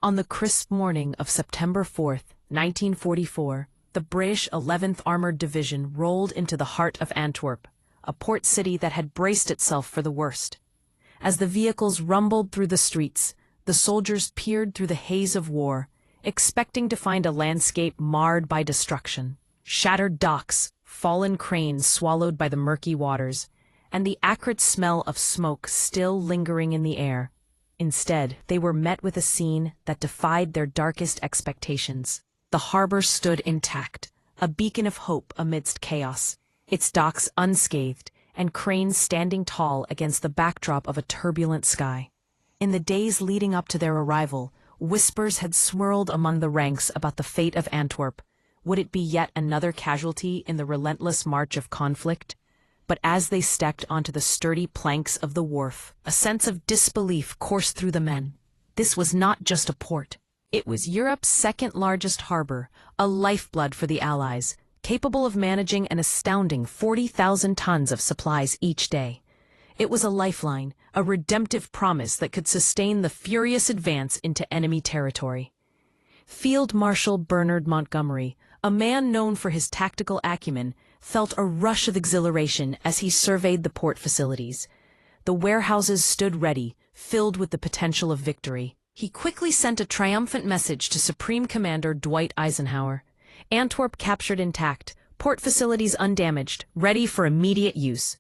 On the crisp morning of September 4th, 1944, the British 11th Armored Division rolled into the heart of Antwerp, a port city that had braced itself for the worst. As the vehicles rumbled through the streets, the soldiers peered through the haze of war, expecting to find a landscape marred by destruction. Shattered docks, fallen cranes swallowed by the murky waters, and the acrid smell of smoke still lingering in the air. Instead, they were met with a scene that defied their darkest expectations. The harbor stood intact, a beacon of hope amidst chaos, its docks unscathed, and cranes standing tall against the backdrop of a turbulent sky. In the days leading up to their arrival, whispers had swirled among the ranks about the fate of Antwerp. Would it be yet another casualty in the relentless march of conflict? But as they stepped onto the sturdy planks of the wharf, a sense of disbelief coursed through the men. This was not just a port. It was Europe's second-largest harbor, a lifeblood for the Allies, capable of managing an astounding 40,000 tons of supplies each day. It was a lifeline, a redemptive promise that could sustain the furious advance into enemy territory. Field Marshal Bernard Montgomery, a man known for his tactical acumen, felt a rush of exhilaration as he surveyed the port facilities. The warehouses stood ready, filled with the potential of victory. He quickly sent a triumphant message to Supreme Commander Dwight Eisenhower. Antwerp captured intact, port facilities undamaged, ready for immediate use.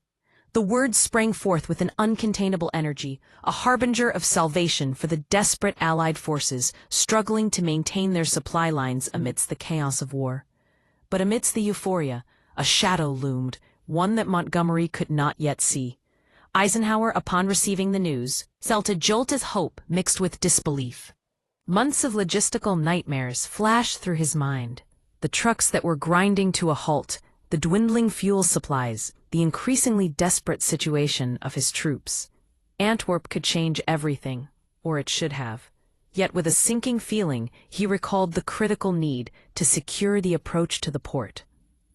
The words sprang forth with an uncontainable energy, a harbinger of salvation for the desperate Allied forces struggling to maintain their supply lines amidst the chaos of war. But amidst the euphoria, a shadow loomed, one that Montgomery could not yet see. Eisenhower, upon receiving the news, felt a jolt of hope mixed with disbelief. Months of logistical nightmares flashed through his mind. The trucks that were grinding to a halt, the dwindling fuel supplies, the increasingly desperate situation of his troops. Antwerp could change everything, or it should have. Yet with a sinking feeling, he recalled the critical need to secure the approach to the port,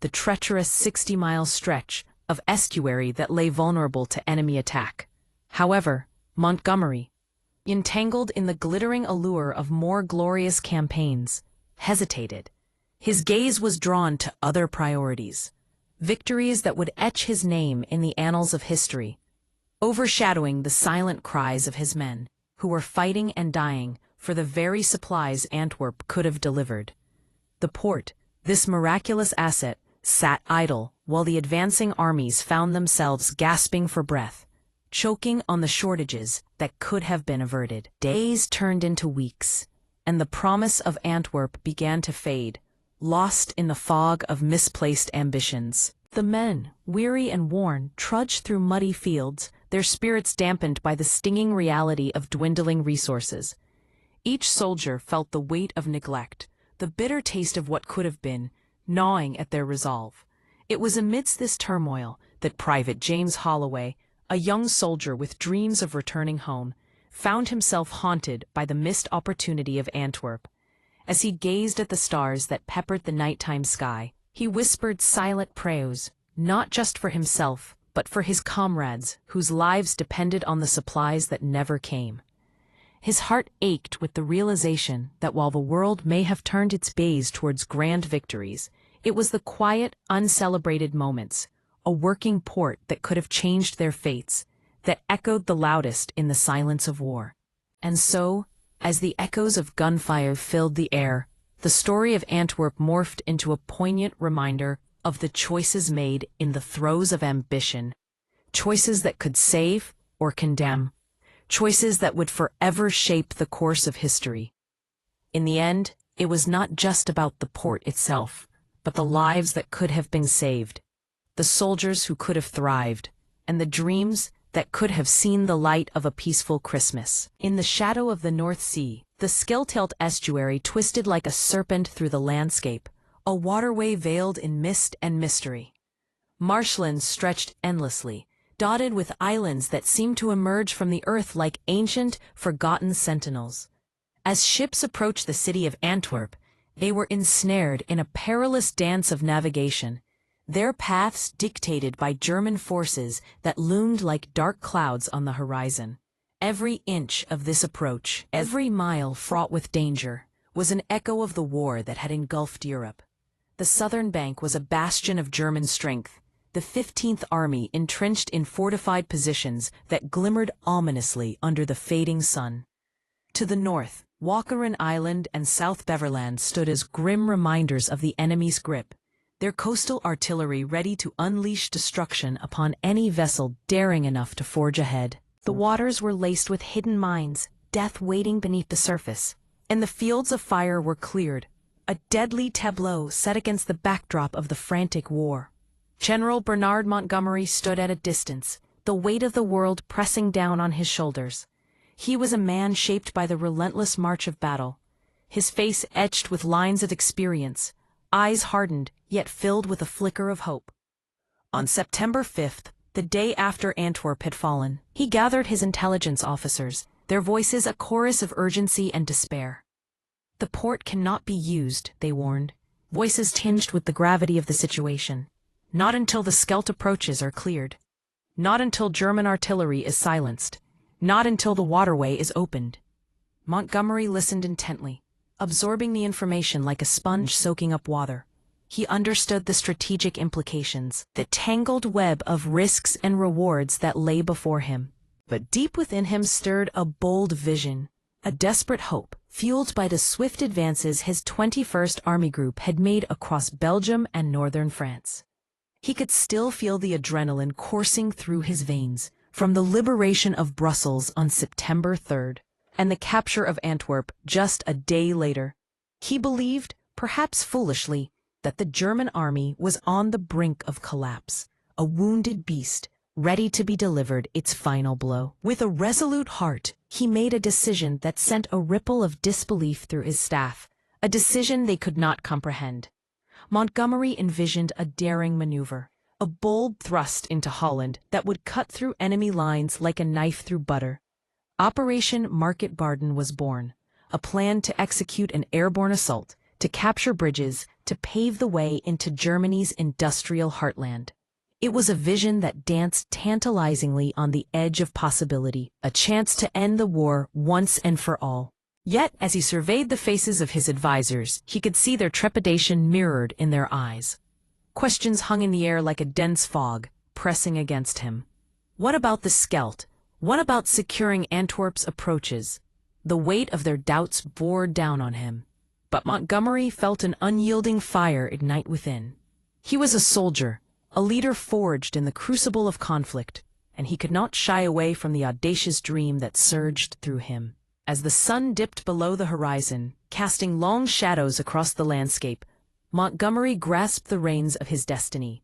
the treacherous 60-mile stretch of estuary that lay vulnerable to enemy attack. However, Montgomery, entangled in the glittering allure of more glorious campaigns, hesitated. His gaze was drawn to other priorities, victories that would etch his name in the annals of history, overshadowing the silent cries of his men, who were fighting and dying for the very supplies Antwerp could have delivered. The port, this miraculous asset, sat idle while the advancing armies found themselves gasping for breath, choking on the shortages that could have been averted. Days turned into weeks, and the promise of Antwerp began to fade, lost in the fog of misplaced ambitions. The men, weary and worn, trudged through muddy fields, their spirits dampened by the stinging reality of dwindling resources. Each soldier felt the weight of neglect, the bitter taste of what could have been, gnawing at their resolve. It was amidst this turmoil that Private James Holloway, a young soldier with dreams of returning home, found himself haunted by the missed opportunity of Antwerp. As he gazed at the stars that peppered the nighttime sky, he whispered silent prayers, not just for himself, but for his comrades whose lives depended on the supplies that never came. His heart ached with the realization that while the world may have turned its gaze towards grand victories, it was the quiet, uncelebrated moments, a working port that could have changed their fates, that echoed the loudest in the silence of war. And so, as the echoes of gunfire filled the air, the story of Antwerp morphed into a poignant reminder of the choices made in the throes of ambition, choices that could save or condemn, choices that would forever shape the course of history. In the end, it was not just about the port itself, but the lives that could have been saved, the soldiers who could have thrived, and the dreams that could have seen the light of a peaceful Christmas. In the shadow of the North Sea, the Skiltelt estuary twisted like a serpent through the landscape, a waterway veiled in mist and mystery. Marshlands stretched endlessly, dotted with islands that seemed to emerge from the earth like ancient, forgotten sentinels. As ships approached the city of Antwerp, they were ensnared in a perilous dance of navigation, their paths dictated by German forces that loomed like dark clouds on the horizon. Every inch of this approach, every mile fraught with danger, was an echo of the war that had engulfed Europe. The southern bank was a bastion of German strength, the 15th Army entrenched in fortified positions that glimmered ominously under the fading sun. To the north, Walcheren Island and South Beverland stood as grim reminders of the enemy's grip, their coastal artillery ready to unleash destruction upon any vessel daring enough to forge ahead. The waters were laced with hidden mines, death waiting beneath the surface, and the fields of fire were cleared, a deadly tableau set against the backdrop of the frantic war. General Bernard Montgomery stood at a distance, the weight of the world pressing down on his shoulders. He was a man shaped by the relentless march of battle, his face etched with lines of experience, eyes hardened yet filled with a flicker of hope. On September 5th, the day after Antwerp had fallen, he gathered his intelligence officers, their voices a chorus of urgency and despair. "The port cannot be used," they warned, voices tinged with the gravity of the situation. "Not until the Scheldt approaches are cleared. Not until German artillery is silenced. Not until the waterway is opened." Montgomery listened intently, absorbing the information like a sponge soaking up water. He understood the strategic implications, the tangled web of risks and rewards that lay before him. But deep within him stirred a bold vision, a desperate hope, fueled by the swift advances his 21st Army Group had made across Belgium and northern France. He could still feel the adrenaline coursing through his veins from the liberation of Brussels on September 3rd and the capture of Antwerp just a day later. He believed, perhaps foolishly, that the German army was on the brink of collapse, a wounded beast, ready to be delivered its final blow. With a resolute heart, he made a decision that sent a ripple of disbelief through his staff, a decision they could not comprehend. Montgomery envisioned a daring maneuver, a bold thrust into Holland that would cut through enemy lines like a knife through butter. Operation Market Garden was born, a plan to execute an airborne assault, to capture bridges, to pave the way into Germany's industrial heartland. It was a vision that danced tantalizingly on the edge of possibility, a chance to end the war once and for all. Yet, as he surveyed the faces of his advisors, he could see their trepidation mirrored in their eyes. Questions hung in the air like a dense fog, pressing against him. What about the Scheldt? What about securing Antwerp's approaches? The weight of their doubts bore down on him. But Montgomery felt an unyielding fire ignite within. He was a soldier, a leader forged in the crucible of conflict, and he could not shy away from the audacious dream that surged through him. As the sun dipped below the horizon, casting long shadows across the landscape, Montgomery grasped the reins of his destiny.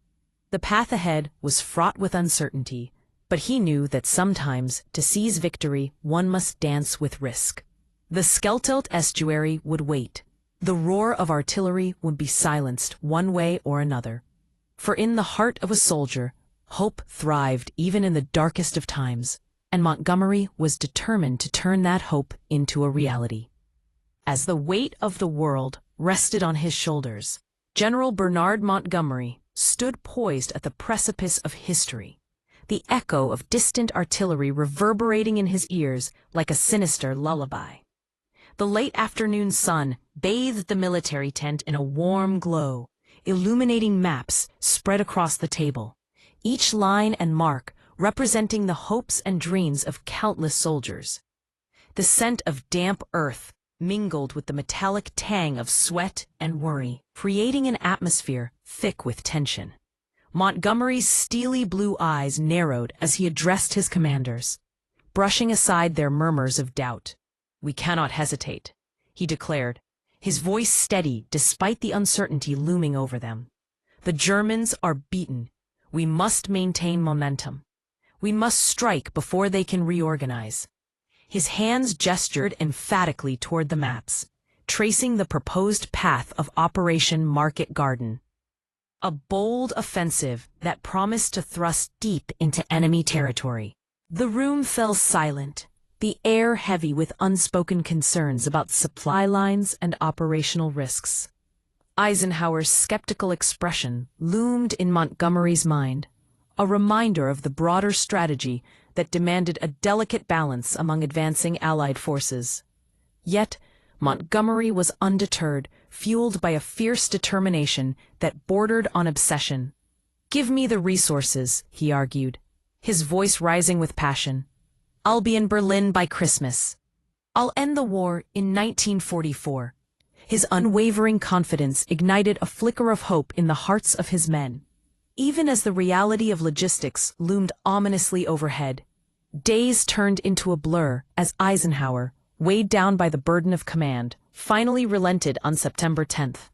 The path ahead was fraught with uncertainty, but he knew that sometimes, to seize victory, one must dance with risk. The Scheldt estuary would wait. The roar of artillery would be silenced one way or another. For in the heart of a soldier, hope thrived even in the darkest of times, and Montgomery was determined to turn that hope into a reality. As the weight of the world rested on his shoulders, General Bernard Montgomery stood poised at the precipice of history, the echo of distant artillery reverberating in his ears like a sinister lullaby. The late afternoon sun bathed the military tent in a warm glow, illuminating maps spread across the table, each line and mark representing the hopes and dreams of countless soldiers. The scent of damp earth mingled with the metallic tang of sweat and worry, creating an atmosphere thick with tension. Montgomery's steely blue eyes narrowed as he addressed his commanders, brushing aside their murmurs of doubt. "We cannot hesitate," he declared, his voice steady despite the uncertainty looming over them. "The Germans are beaten. We must maintain momentum. We must strike before they can reorganize." His hands gestured emphatically toward the maps, tracing the proposed path of Operation Market Garden. A bold offensive that promised to thrust deep into enemy territory. The room fell silent, the air heavy with unspoken concerns about supply lines and operational risks. Eisenhower's skeptical expression loomed in Montgomery's mind, a reminder of the broader strategy that demanded a delicate balance among advancing Allied forces. Yet, Montgomery was undeterred, fueled by a fierce determination that bordered on obsession. "Give me the resources," he argued, his voice rising with passion. "I'll be in Berlin by Christmas. I'll end the war in 1944. His unwavering confidence ignited a flicker of hope in the hearts of his men. Even as the reality of logistics loomed ominously overhead, days turned into a blur as Eisenhower, weighed down by the burden of command, finally relented on September 10th.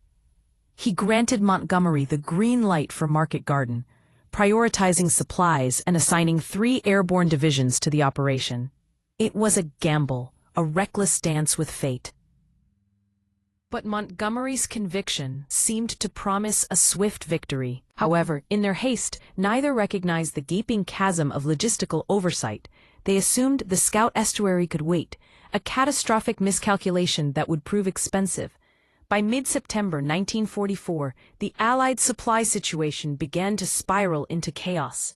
He granted Montgomery the green light for Market Garden, prioritizing supplies and assigning 3 airborne divisions to the operation. It was a gamble, a reckless dance with fate. But Montgomery's conviction seemed to promise a swift victory. However, in their haste, neither recognized the gaping chasm of logistical oversight. They assumed the Scout estuary could wait, a catastrophic miscalculation that would prove expensive. By mid-September 1944, the Allied supply situation began to spiral into chaos.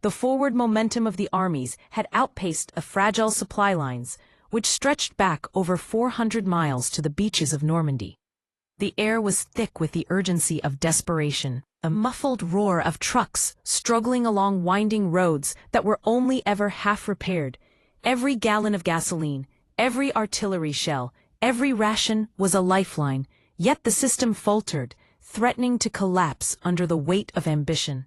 The forward momentum of the armies had outpaced the fragile supply lines, which stretched back over 400 miles to the beaches of Normandy. The air was thick with the urgency of desperation, a muffled roar of trucks struggling along winding roads that were only ever half repaired. Every gallon of gasoline, every artillery shell, every ration was a lifeline, yet the system faltered, threatening to collapse under the weight of ambition.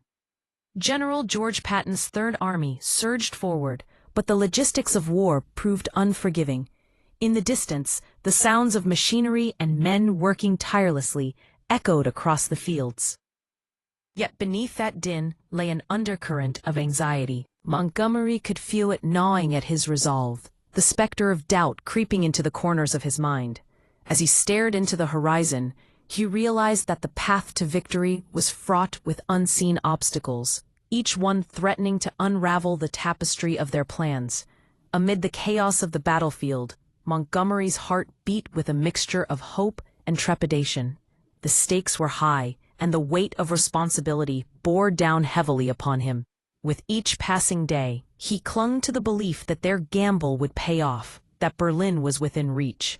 General George Patton's Third Army surged forward, but the logistics of war proved unforgiving. In the distance, the sounds of machinery and men working tirelessly echoed across the fields. Yet beneath that din lay an undercurrent of anxiety. Montgomery could feel it gnawing at his resolve, the specter of doubt creeping into the corners of his mind. As he stared into the horizon, he realized that the path to victory was fraught with unseen obstacles, each one threatening to unravel the tapestry of their plans. Amid the chaos of the battlefield, Montgomery's heart beat with a mixture of hope and trepidation. The stakes were high, and the weight of responsibility bore down heavily upon him. With each passing day, he clung to the belief that their gamble would pay off, that Berlin was within reach.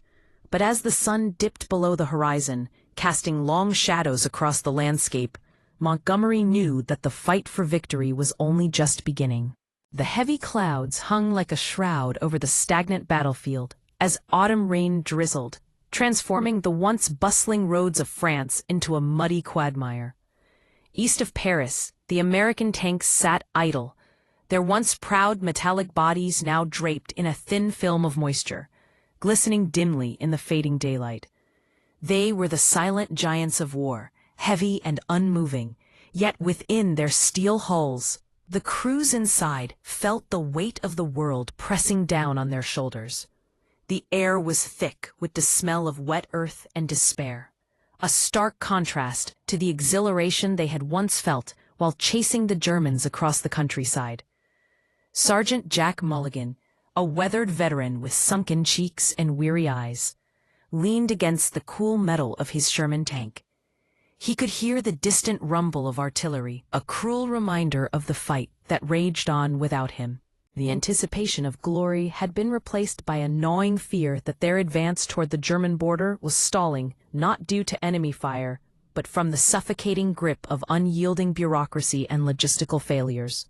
But as the sun dipped below the horizon, casting long shadows across the landscape, Montgomery knew that the fight for victory was only just beginning. The heavy clouds hung like a shroud over the stagnant battlefield as autumn rain drizzled, transforming the once bustling roads of France into a muddy quagmire. East of Paris, the American tanks sat idle, their once proud metallic bodies now draped in a thin film of moisture, glistening dimly in the fading daylight. They were the silent giants of war, heavy and unmoving, yet within their steel hulls, the crews inside felt the weight of the world pressing down on their shoulders. The air was thick with the smell of wet earth and despair, a stark contrast to the exhilaration they had once felt while chasing the Germans across the countryside. Sergeant Jack Mulligan, a weathered veteran with sunken cheeks and weary eyes, leaned against the cool metal of his Sherman tank. He could hear the distant rumble of artillery, a cruel reminder of the fight that raged on without him. The anticipation of glory had been replaced by a gnawing fear that their advance toward the German border was stalling, not due to enemy fire, but from the suffocating grip of unyielding bureaucracy and logistical failures.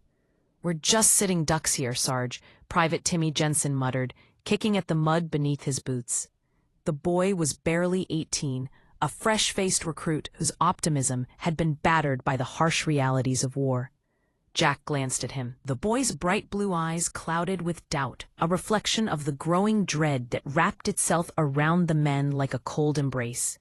"We're just sitting ducks here, Sarge," Private Timmy Jensen muttered, kicking at the mud beneath his boots. The boy was barely 18, a fresh-faced recruit whose optimism had been battered by the harsh realities of war. Jack glanced at him. The boy's bright blue eyes clouded with doubt, a reflection of the growing dread that wrapped itself around the men like a cold embrace.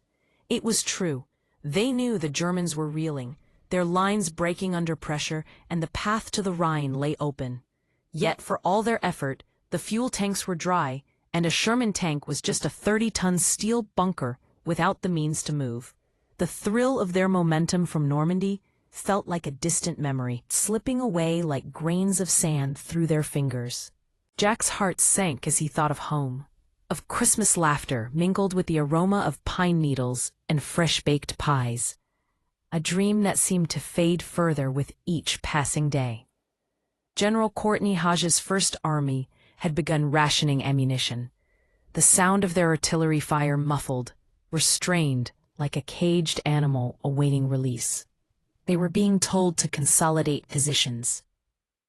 It was true. They knew the Germans were reeling, their lines breaking under pressure, and the path to the Rhine lay open. Yet for all their effort, the fuel tanks were dry, and a Sherman tank was just a 30-ton steel bunker without the means to move. The thrill of their momentum from Normandy felt like a distant memory, slipping away like grains of sand through their fingers. Jack's heart sank as he thought of home, of Christmas laughter mingled with the aroma of pine needles and fresh-baked pies, a dream that seemed to fade further with each passing day. General Courtney Hodge's First Army had begun rationing ammunition. The sound of their artillery fire muffled, restrained like a caged animal awaiting release. They were being told to consolidate positions,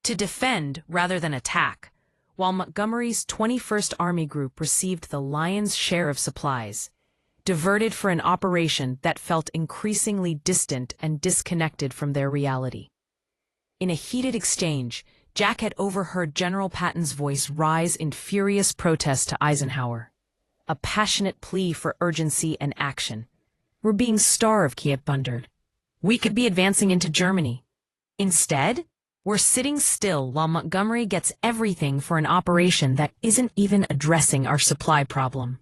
to defend rather than attack, while Montgomery's 21st Army Group received the lion's share of supplies, diverted for an operation that felt increasingly distant and disconnected from their reality. In a heated exchange, Jack had overheard General Patton's voice rise in furious protest to Eisenhower, a passionate plea for urgency and action. "We're being starved," he had thundered. "We could be advancing into Germany. Instead, we're sitting still while Montgomery gets everything for an operation that isn't even addressing our supply problem."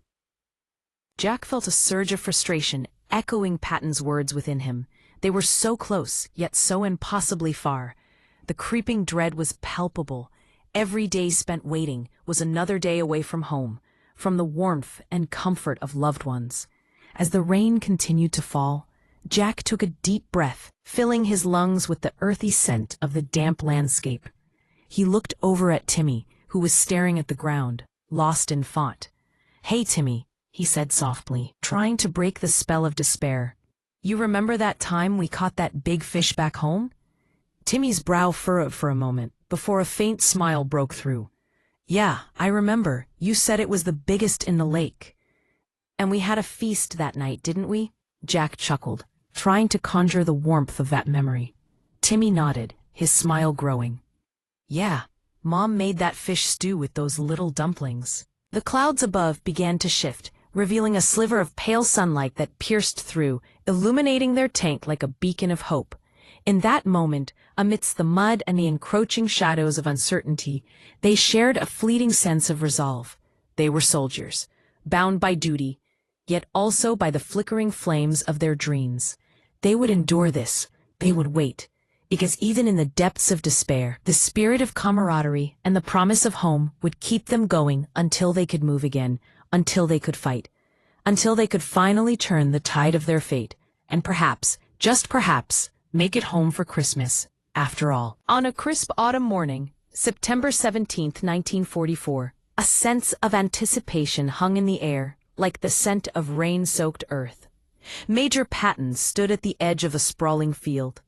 Jack felt a surge of frustration echoing Patton's words within him. They were so close, yet so impossibly far. The creeping dread was palpable. Every day spent waiting was another day away from home, from the warmth and comfort of loved ones. As the rain continued to fall, Jack took a deep breath, filling his lungs with the earthy scent of the damp landscape. He looked over at Timmy, who was staring at the ground, lost in thought. "Hey, Timmy," he said softly, trying to break the spell of despair. "You remember that time we caught that big fish back home?" Timmy's brow furrowed for a moment, before a faint smile broke through. "Yeah, I remember. You said it was the biggest in the lake. And we had a feast that night, didn't we?" Jack chuckled, trying to conjure the warmth of that memory. Timmy nodded, his smile growing. "Yeah, Mom made that fish stew with those little dumplings." The clouds above began to shift, revealing a sliver of pale sunlight that pierced through, illuminating their tank like a beacon of hope. In that moment, amidst the mud and the encroaching shadows of uncertainty, they shared a fleeting sense of resolve. They were soldiers, bound by duty, yet also by the flickering flames of their dreams. They would endure this. They would wait. Because even in the depths of despair, the spirit of camaraderie and the promise of home would keep them going until they could move again, until they could fight, until they could finally turn the tide of their fate, and perhaps, just perhaps, make it home for Christmas, after all. On a crisp autumn morning, September 17th, 1944, a sense of anticipation hung in the air, like the scent of rain-soaked earth. Major Patton stood at the edge of a sprawling field,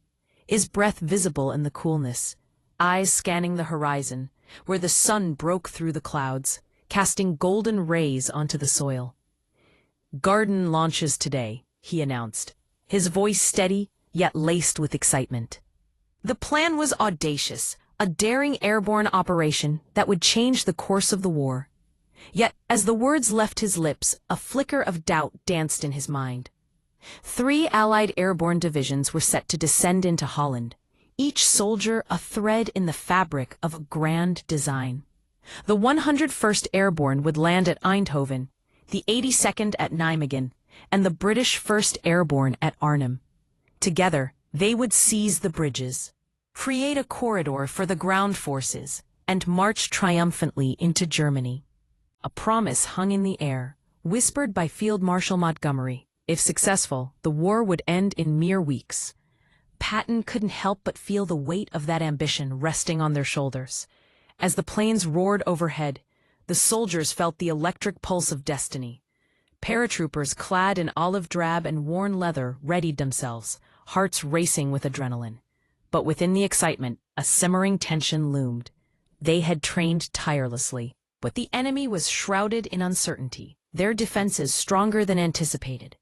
his breath visible in the coolness, eyes scanning the horizon, where the sun broke through the clouds, casting golden rays onto the soil. "Garden launches today," he announced, his voice steady, yet laced with excitement. The plan was audacious, a daring airborne operation that would change the course of the war. Yet, as the words left his lips, a flicker of doubt danced in his mind. 3 Allied airborne divisions were set to descend into Holland, each soldier a thread in the fabric of a grand design. The 101st Airborne would land at Eindhoven, the 82nd at Nijmegen, and the British 1st Airborne at Arnhem. Together, they would seize the bridges, create a corridor for the ground forces, and march triumphantly into Germany. A promise hung in the air, whispered by Field Marshal Montgomery. If successful, the war would end in mere weeks. Patton couldn't help but feel the weight of that ambition resting on their shoulders. As the planes roared overhead, the soldiers felt the electric pulse of destiny. Paratroopers clad in olive drab and worn leather readied themselves, hearts racing with adrenaline. But within the excitement, a simmering tension loomed. They had trained tirelessly, but the enemy was shrouded in uncertainty, their defenses stronger than anticipated.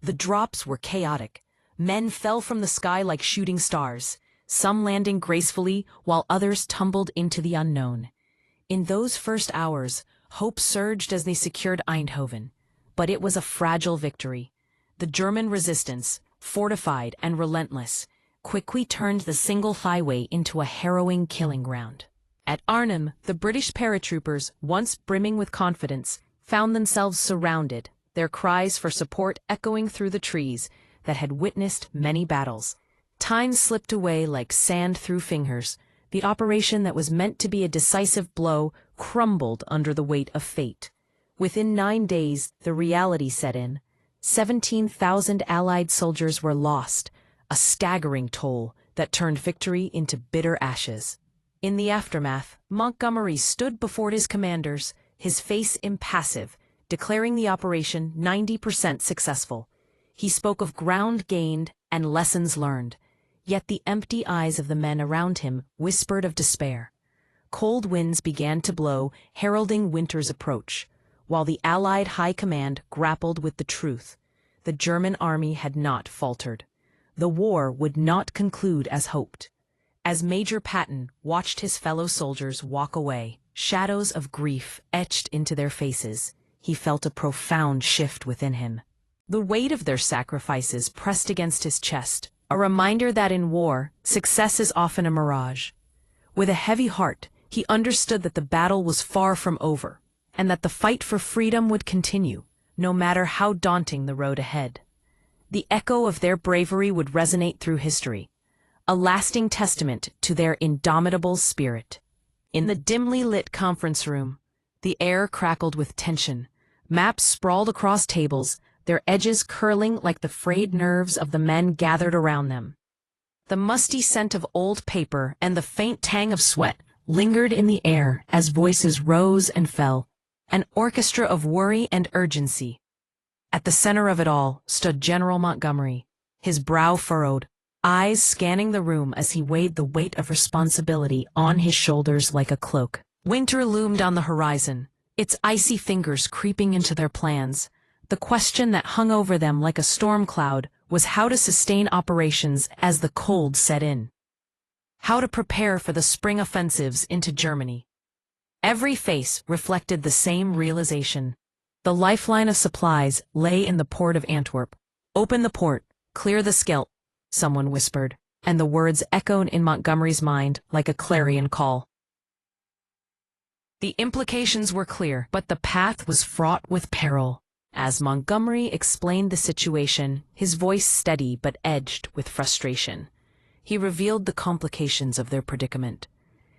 The drops were chaotic. Men fell from the sky like shooting stars, some landing gracefully while others tumbled into the unknown. In those first hours, hope surged as they secured Eindhoven, but it was a fragile victory. The German resistance, fortified and relentless, quickly turned the single highway into a harrowing killing ground. At Arnhem, the British paratroopers, once brimming with confidence, found themselves surrounded, their cries for support echoing through the trees that had witnessed many battles. Time slipped away like sand through fingers. The operation that was meant to be a decisive blow crumbled under the weight of fate. Within 9 days, the reality set in. 17,000 Allied soldiers were lost, a staggering toll that turned victory into bitter ashes. In the aftermath, Montgomery stood before his commanders, his face impassive, declaring the operation 90% successful. He spoke of ground gained and lessons learned, yet the empty eyes of the men around him whispered of despair. Cold winds began to blow, heralding winter's approach, while the Allied High Command grappled with the truth. The German army had not faltered. The war would not conclude as hoped. As Major Patton watched his fellow soldiers walk away, shadows of grief etched into their faces, he felt a profound shift within him. The weight of their sacrifices pressed against his chest, a reminder that in war, success is often a mirage. With a heavy heart, he understood that the battle was far from over, and that the fight for freedom would continue, no matter how daunting the road ahead. The echo of their bravery would resonate through history, a lasting testament to their indomitable spirit. In the dimly lit conference room, the air crackled with tension. Maps sprawled across tables, their edges curling like the frayed nerves of the men gathered around them. The musty scent of old paper and the faint tang of sweat lingered in the air as voices rose and fell, an orchestra of worry and urgency. At the center of it all stood General Montgomery, his brow furrowed, eyes scanning the room as he weighed the weight of responsibility on his shoulders like a cloak. Winter loomed on the horizon, its icy fingers creeping into their plans. The question that hung over them like a storm cloud was how to sustain operations as the cold set in. How to prepare for the spring offensives into Germany. Every face reflected the same realization. The lifeline of supplies lay in the port of Antwerp. Open the port, clear the Scheldt, someone whispered, and the words echoed in Montgomery's mind like a clarion call. The implications were clear, but the path was fraught with peril. As Montgomery explained the situation, his voice steady but edged with frustration, he revealed the complications of their predicament.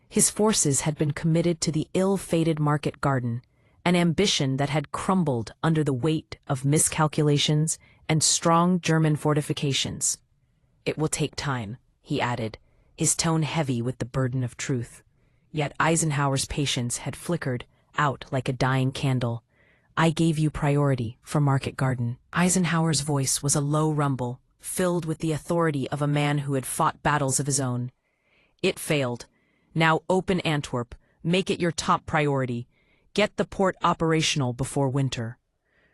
His forces had been committed to the ill-fated market garden, an ambition that had crumbled under the weight of miscalculations and strong German fortifications. It will take time, he added, his tone heavy with the burden of truth. Yet Eisenhower's patience had flickered out like a dying candle. I gave you priority for Market Garden. Eisenhower's voice was a low rumble, filled with the authority of a man who had fought battles of his own. It failed. Now open Antwerp. Make it your top priority. Get the port operational before winter.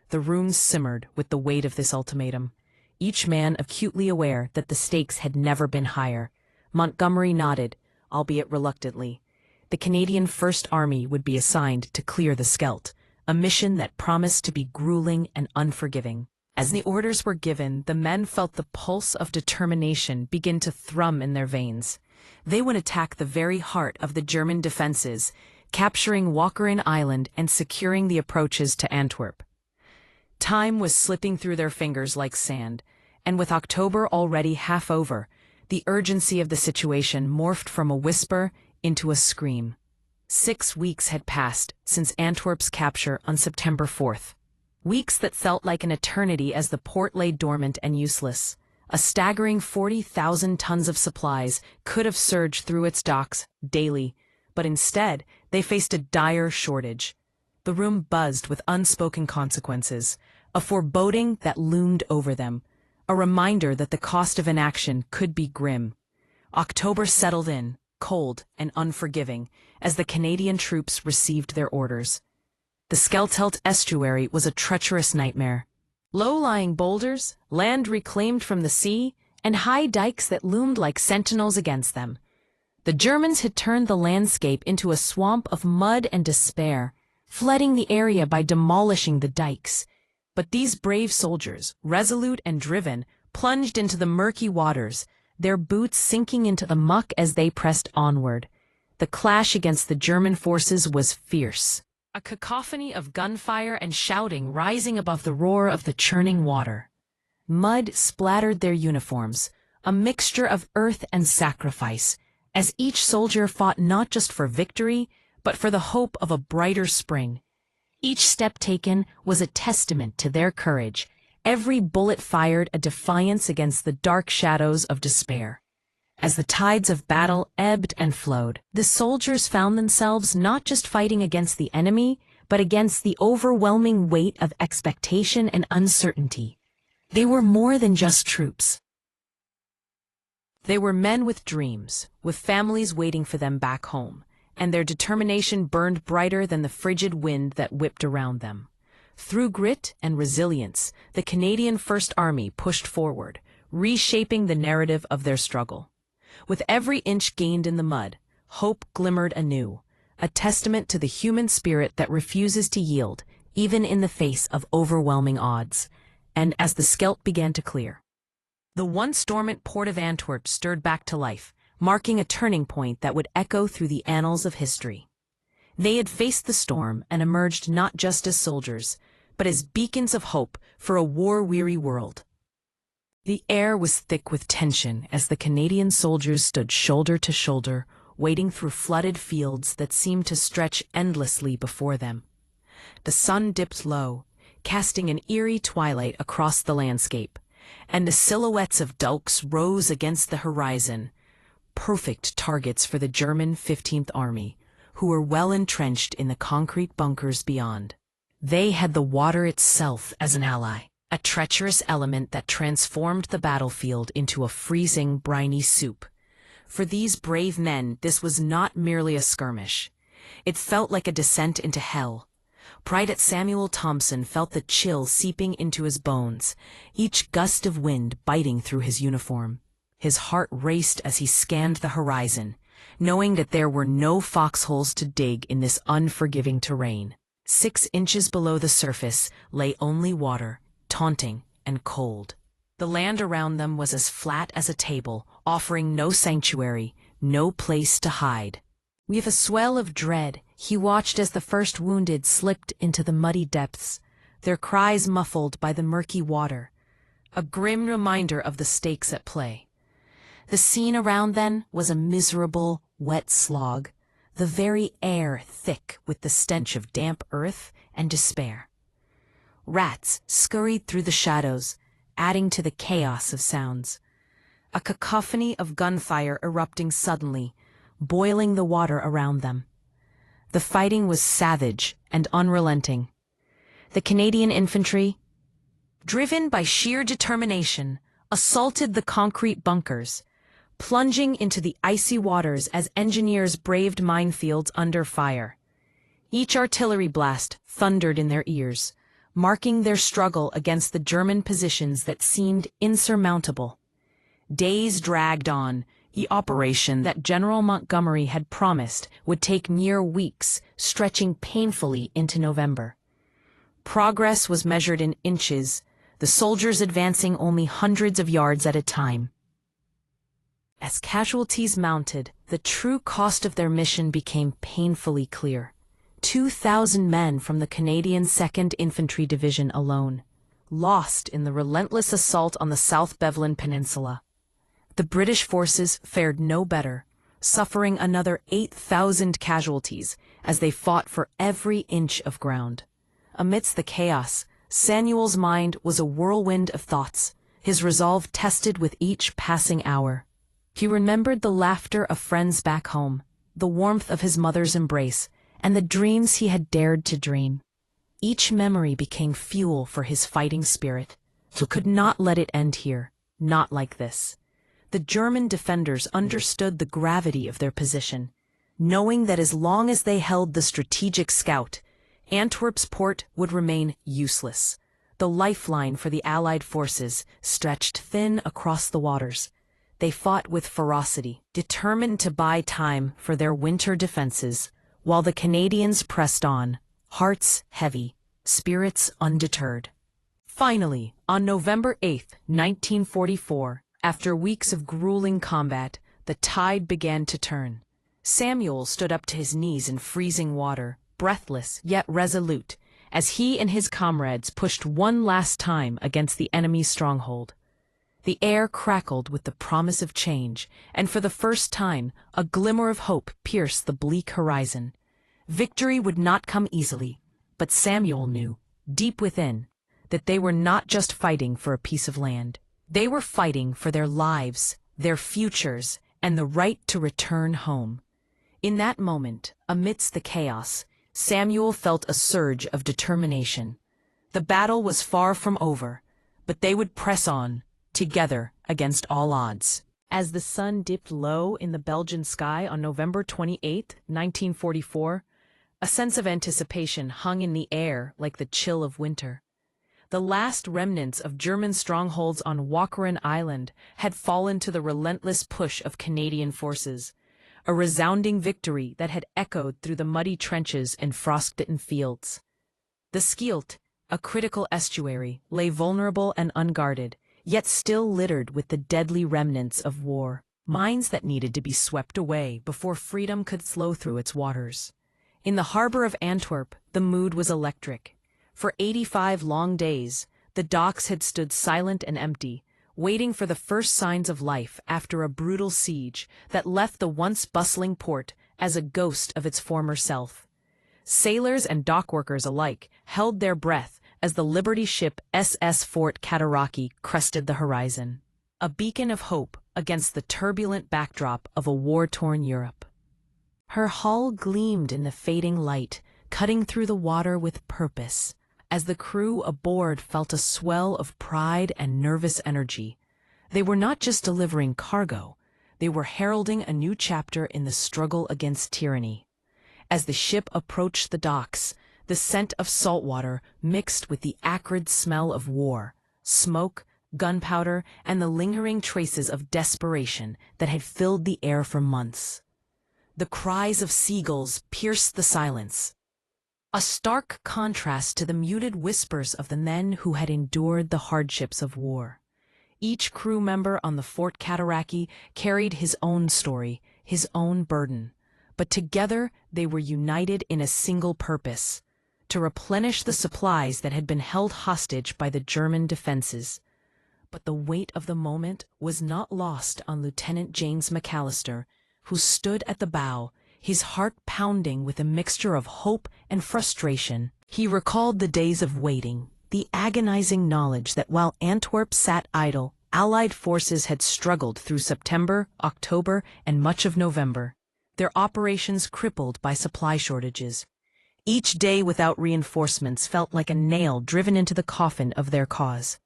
The room simmered with the weight of this ultimatum, each man acutely aware that the stakes had never been higher. Montgomery nodded, albeit reluctantly. The Canadian First Army would be assigned to clear the Scheldt, a mission that promised to be grueling and unforgiving. As the orders were given, the men felt the pulse of determination begin to thrum in their veins. They would attack the very heart of the German defenses, capturing Walcheren Island and securing the approaches to Antwerp. Time was slipping through their fingers like sand, and with October already half over, the urgency of the situation morphed from a whisper into a scream. 6 weeks had passed since Antwerp's capture on September 4th. Weeks that felt like an eternity as the port lay dormant and useless. A staggering 40,000 tons of supplies could have surged through its docks daily, but instead they faced a dire shortage. The room buzzed with unspoken consequences, a foreboding that loomed over them, a reminder that the cost of inaction could be grim. October settled in, cold and unforgiving, as the Canadian troops received their orders. The Scheldt estuary was a treacherous nightmare. Low-lying boulders, land reclaimed from the sea, and high dikes that loomed like sentinels against them. The Germans had turned the landscape into a swamp of mud and despair, flooding the area by demolishing the dikes. But these brave soldiers, resolute and driven, plunged into the murky waters, their boots sinking into the muck as they pressed onward. The clash against the German forces was fierce, a cacophony of gunfire and shouting rising above the roar of the churning water. Mud splattered their uniforms, a mixture of earth and sacrifice, as each soldier fought not just for victory, but for the hope of a brighter spring. Each step taken was a testament to their courage, every bullet fired a defiance against the dark shadows of despair. As the tides of battle ebbed and flowed, the soldiers found themselves not just fighting against the enemy, but against the overwhelming weight of expectation and uncertainty. They were more than just troops. They were men with dreams, with families waiting for them back home, and their determination burned brighter than the frigid wind that whipped around them. Through grit and resilience, the Canadian First Army pushed forward, reshaping the narrative of their struggle. With every inch gained in the mud, hope glimmered anew, a testament to the human spirit that refuses to yield, even in the face of overwhelming odds. And as the Scheldt began to clear, the once dormant port of Antwerp stirred back to life, marking a turning point that would echo through the annals of history. They had faced the storm and emerged not just as soldiers, but as beacons of hope for a war-weary world. The air was thick with tension as the Canadian soldiers stood shoulder to shoulder, wading through flooded fields that seemed to stretch endlessly before them. The sun dipped low, casting an eerie twilight across the landscape, and the silhouettes of Dulks rose against the horizon, perfect targets for the German 15th Army, who were well entrenched in the concrete bunkers beyond. They had the water itself as an ally, a treacherous element that transformed the battlefield into a freezing, briny soup. For these brave men, this was not merely a skirmish. It felt like a descent into hell. Private Samuel Thompson felt the chill seeping into his bones, each gust of wind biting through his uniform. His heart raced as he scanned the horizon, knowing that there were no foxholes to dig in this unforgiving terrain. 6 inches below the surface lay only water, taunting and cold. The land around them was as flat as a table, offering no sanctuary, no place to hide. With a swell of dread, he watched as the first wounded slipped into the muddy depths, their cries muffled by the murky water, a grim reminder of the stakes at play. The scene around them was a miserable, wet slog, the very air thick with the stench of damp earth and despair. Rats scurried through the shadows, adding to the chaos of sounds. A cacophony of gunfire erupting suddenly, boiling the water around them. The fighting was savage and unrelenting. The Canadian infantry, driven by sheer determination, assaulted the concrete bunkers, plunging into the icy waters as engineers braved minefields under fire. Each artillery blast thundered in their ears, marking their struggle against the German positions that seemed insurmountable. Days dragged on, the operation that General Montgomery had promised would take mere weeks, stretching painfully into November. Progress was measured in inches, the soldiers advancing only hundreds of yards at a time. As casualties mounted, the true cost of their mission became painfully clear. 2,000 men from the Canadian 2nd Infantry Division alone, lost in the relentless assault on the South Bevelin Peninsula. The British forces fared no better, suffering another 8,000 casualties as they fought for every inch of ground. Amidst the chaos, Samuel's mind was a whirlwind of thoughts, his resolve tested with each passing hour. He remembered the laughter of friends back home, the warmth of his mother's embrace, and the dreams he had dared to dream. Each memory became fuel for his fighting spirit. He could not let it end here, not like this. The German defenders understood the gravity of their position, knowing that as long as they held the strategic scout, Antwerp's port would remain useless. The lifeline for the Allied forces stretched thin across the waters. They fought with ferocity, determined to buy time for their winter defenses, while the Canadians pressed on, hearts heavy, spirits undeterred. Finally, on November 8, 1944, after weeks of grueling combat, the tide began to turn. Samuel stood up to his knees in freezing water, breathless yet resolute, as he and his comrades pushed one last time against the enemy's stronghold. The air crackled with the promise of change, and for the first time, a glimmer of hope pierced the bleak horizon. Victory would not come easily, but Samuel knew, deep within, that they were not just fighting for a piece of land. They were fighting for their lives, their futures, and the right to return home. In that moment, amidst the chaos, Samuel felt a surge of determination. The battle was far from over, but they would press on, together against all odds. As the sun dipped low in the Belgian sky on November 28, 1944, a sense of anticipation hung in the air like the chill of winter. The last remnants of German strongholds on Walcheren Island had fallen to the relentless push of Canadian forces, a resounding victory that had echoed through the muddy trenches and frost-bitten fields. The Scheldt, a critical estuary, lay vulnerable and unguarded, yet still littered with the deadly remnants of war, mines that needed to be swept away before freedom could flow through its waters. In the harbor of Antwerp, the mood was electric. For 85 long days, the docks had stood silent and empty, waiting for the first signs of life after a brutal siege that left the once bustling port as a ghost of its former self. Sailors and dockworkers alike held their breath as the Liberty ship SS Fort Cataraqui crested the horizon, a beacon of hope against the turbulent backdrop of a war-torn Europe. Her hull gleamed in the fading light, cutting through the water with purpose, as the crew aboard felt a swell of pride and nervous energy. They were not just delivering cargo, they were heralding a new chapter in the struggle against tyranny. As the ship approached the docks, the scent of salt water mixed with the acrid smell of war, smoke, gunpowder, and the lingering traces of desperation that had filled the air for months. The cries of seagulls pierced the silence, a stark contrast to the muted whispers of the men who had endured the hardships of war. Each crew member on the Fort Cataraqui carried his own story, his own burden, but together they were united in a single purpose: to replenish the supplies that had been held hostage by the German defenses. But the weight of the moment was not lost on Lieutenant James McAllister, who stood at the bow, his heart pounding with a mixture of hope and frustration. He recalled the days of waiting, the agonizing knowledge that while Antwerp sat idle, Allied forces had struggled through September, October, and much of November, their operations crippled by supply shortages. Each day without reinforcements felt like a nail driven into the coffin of their cause.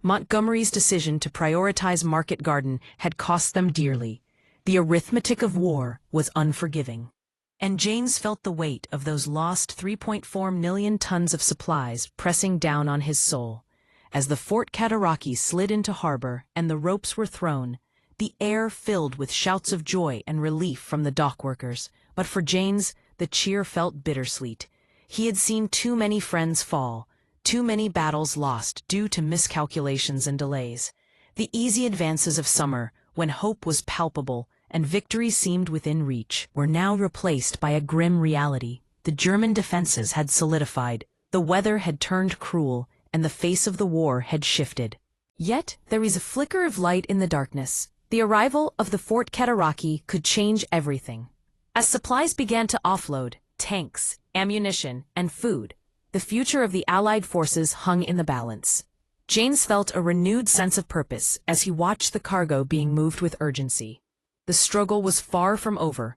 Montgomery's decision to prioritize Market Garden had cost them dearly. The arithmetic of war was unforgiving. And James felt the weight of those lost 3.4 million tons of supplies pressing down on his soul. As the Fort Cataraqui slid into harbor and the ropes were thrown, the air filled with shouts of joy and relief from the dockworkers. But for James, the cheer felt bittersweet. He had seen too many friends fall, too many battles lost due to miscalculations and delays. The easy advances of summer, when hope was palpable and victory seemed within reach, were now replaced by a grim reality. The German defenses had solidified, the weather had turned cruel, and the face of the war had shifted. Yet there is a flicker of light in the darkness. The arrival of the Fort Cataraqui could change everything. As supplies began to offload, tanks, ammunition, and food, the future of the Allied forces hung in the balance. James felt a renewed sense of purpose as he watched the cargo being moved with urgency. The struggle was far from over,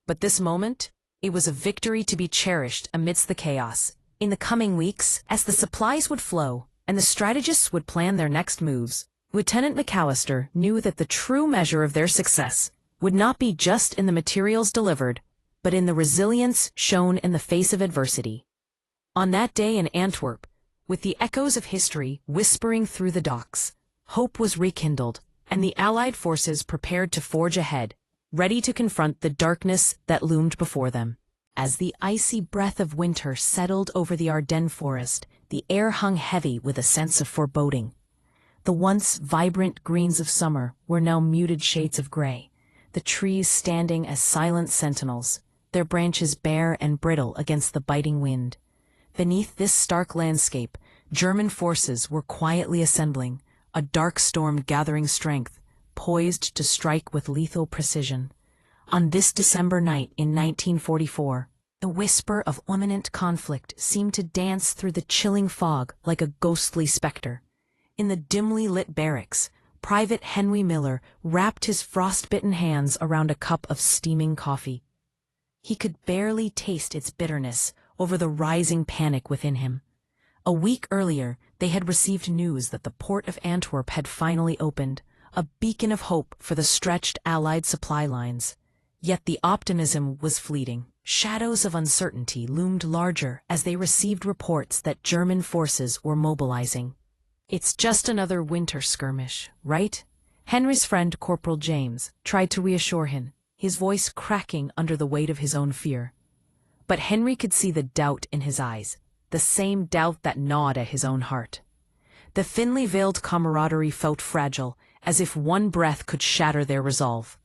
but this moment, it was a victory to be cherished amidst the chaos. In the coming weeks, as the supplies would flow and the strategists would plan their next moves, Lieutenant McAllister knew that the true measure of their success would not be just in the materials delivered, but in the resilience shown in the face of adversity. On that day in Antwerp, with the echoes of history whispering through the docks, hope was rekindled, and the Allied forces prepared to forge ahead, ready to confront the darkness that loomed before them. As the icy breath of winter settled over the Ardennes forest, the air hung heavy with a sense of foreboding. The once vibrant greens of summer were now muted shades of gray, the trees standing as silent sentinels, their branches bare and brittle against the biting wind. Beneath this stark landscape, German forces were quietly assembling, a dark storm gathering strength, poised to strike with lethal precision. On this December night in 1944, the whisper of imminent conflict seemed to dance through the chilling fog like a ghostly specter. In the dimly lit barracks, Private Henry Miller wrapped his frostbitten hands around a cup of steaming coffee. He could barely taste its bitterness over the rising panic within him. A week earlier, they had received news that the port of Antwerp had finally opened, a beacon of hope for the stretched Allied supply lines. Yet the optimism was fleeting. Shadows of uncertainty loomed larger as they received reports that German forces were mobilizing. "It's just another winter skirmish, right?" Henry's friend Corporal James tried to reassure him, his voice cracking under the weight of his own fear. But Henry could see the doubt in his eyes, the same doubt that gnawed at his own heart. The thinly veiled camaraderie felt fragile, as if one breath could shatter their resolve.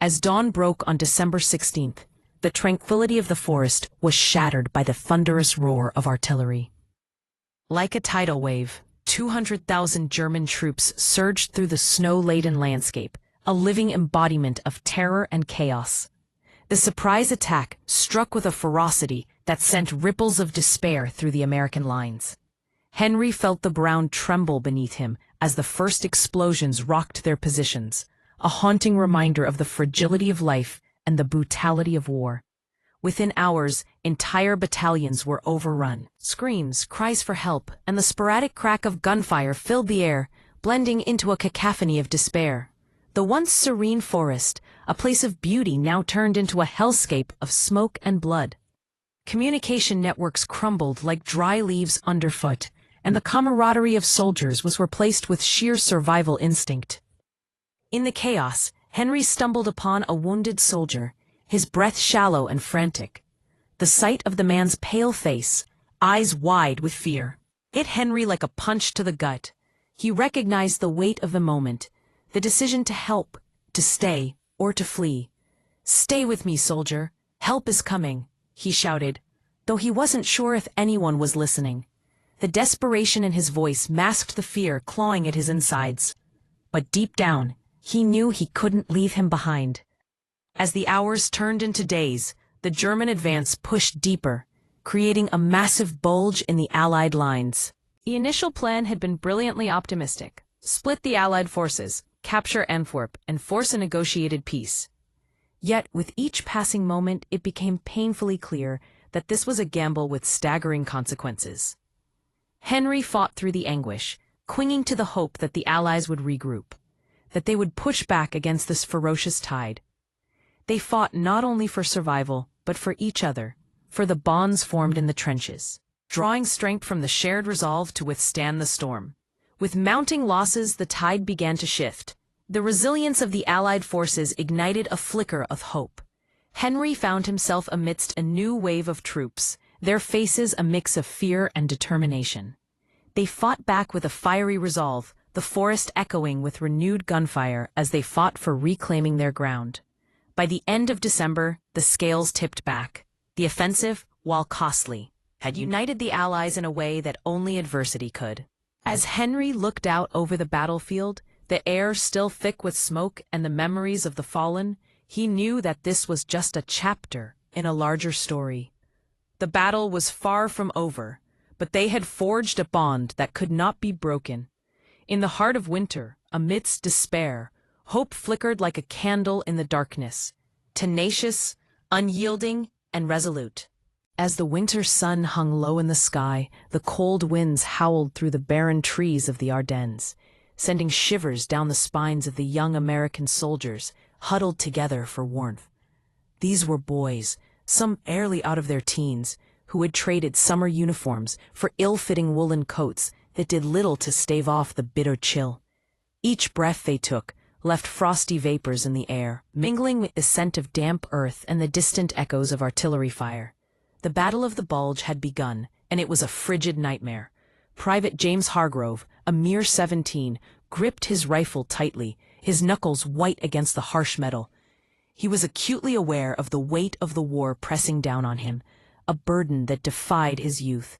As dawn broke on December 16th, the tranquility of the forest was shattered by the thunderous roar of artillery. Like a tidal wave, 200,000 German troops surged through the snow-laden landscape, a living embodiment of terror and chaos. The surprise attack struck with a ferocity that sent ripples of despair through the American lines. Henry felt the ground tremble beneath him as the first explosions rocked their positions, a haunting reminder of the fragility of life and the brutality of war. Within hours, entire battalions were overrun. Screams, cries for help, and the sporadic crack of gunfire filled the air, blending into a cacophony of despair. The once serene forest, a place of beauty, now turned into a hellscape of smoke and blood. Communication networks crumbled like dry leaves underfoot, and the camaraderie of soldiers was replaced with sheer survival instinct. In the chaos, Henry stumbled upon a wounded soldier, his breath shallow and frantic. The sight of the man's pale face, eyes wide with fear, hit Henry like a punch to the gut. He recognized the weight of the moment, the decision to help, to stay, or to flee. "Stay with me, soldier. Help is coming," he shouted, though he wasn't sure if anyone was listening. The desperation in his voice masked the fear clawing at his insides. But deep down, he knew he couldn't leave him behind. As the hours turned into days, the German advance pushed deeper, creating a massive bulge in the Allied lines. The initial plan had been brilliantly optimistic: split the Allied forces, capture Antwerp, and force a negotiated peace. Yet, with each passing moment, it became painfully clear that this was a gamble with staggering consequences. Henry fought through the anguish, clinging to the hope that the Allies would regroup, that they would push back against this ferocious tide. They fought not only for survival, but for each other, for the bonds formed in the trenches, drawing strength from the shared resolve to withstand the storm. With mounting losses, the tide began to shift. The resilience of the Allied forces ignited a flicker of hope. Henry found himself amidst a new wave of troops, their faces a mix of fear and determination. They fought back with a fiery resolve, the forest echoing with renewed gunfire as they fought for reclaiming their ground. By the end of December, the scales tipped back. The offensive, while costly, had united the Allies in a way that only adversity could. As Henry looked out over the battlefield, the air still thick with smoke and the memories of the fallen, he knew that this was just a chapter in a larger story. The battle was far from over, but they had forged a bond that could not be broken. In the heart of winter, amidst despair, hope flickered like a candle in the darkness, tenacious, unyielding, and resolute. As the winter sun hung low in the sky, the cold winds howled through the barren trees of the Ardennes, sending shivers down the spines of the young American soldiers huddled together for warmth. These were boys, some barely out of their teens, who had traded summer uniforms for ill-fitting woolen coats that did little to stave off the bitter chill. Each breath they took left frosty vapors in the air, mingling with the scent of damp earth and the distant echoes of artillery fire. The Battle of the Bulge had begun, and it was a frigid nightmare. Private James Hargrove, a mere 17, gripped his rifle tightly, his knuckles white against the harsh metal. He was acutely aware of the weight of the war pressing down on him, a burden that defied his youth.